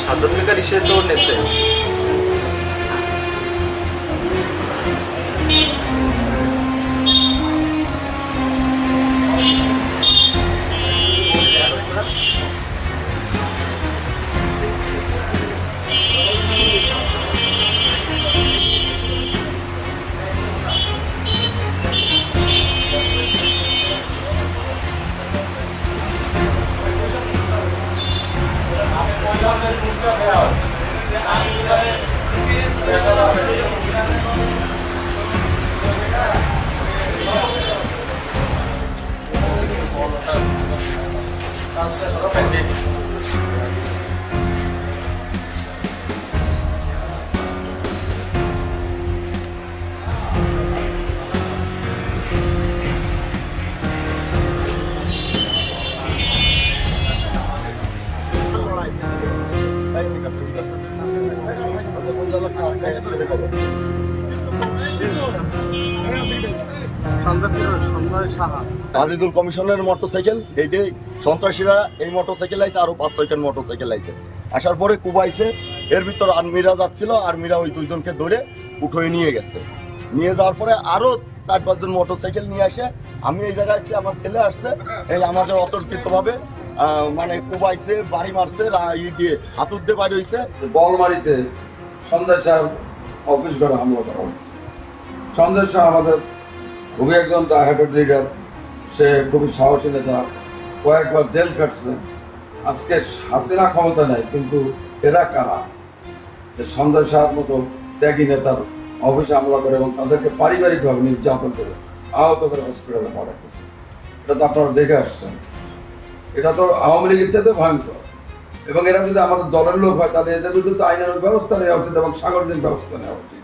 সাধারণ সে তো নেছে তাজুল কমিশনের মোটরসাইকেল এইটি সন্ত্রাসীরা এই মোটরসাইকেল আইছে, আরো 5-6টা মোটরসাইকেল আইছে। আসার পরে কুবাইছে, এর ভিতর আর্মিরা যাচ্ছিল, আর্মিরা ওই দুইজনকে ধরে উঠোয় নিয়ে গেছে। নিয়ে যাওয়ার পরে আরো 4-5 জন মোটরসাইকেল নিয়ে আসে। আমি এই জায়গায় আসছি, আমার ছেলে আসছে, এই আমাদের অতর্কিতভাবে মানে কুবাইছে, বাড়ি মারছে, দিয়ে হাতুর দিয়ে বাড়ি হয়েছে। বলমারিতে সন্দেশ শাহ অফিস ঘরে হামলা করা হয়েছে। সন্দেশ শাহ আমাদের খুবই একজন ডায়াবেটিক লিডার, সে খুবই সাহসী নেতা, কয়েকবার জেল কাটছে। আজকে হাসিনা ক্ষমতা নেই, কিন্তু এরা কারা যে সন্দেশ শাহর মতো ত্যাগী নেতার অফিসে হামলা করে এবং তাদেরকে পারিবারিকভাবে নির্যাতন করে আহত করে হসপিটালে পাঠাচ্ছে। এটা তো আপনারা দেখে আসছেন। এটা তো আওয়ামী লীগের চাইতে ভয়ঙ্কর। এবং এরা যদি আমাদের দলের লোক হয়, তাহলে এদের বিরুদ্ধে আইনানুগ ব্যবস্থা নেওয়া উচিত এবং সাংগঠনিক ব্যবস্থা নেওয়া উচিত।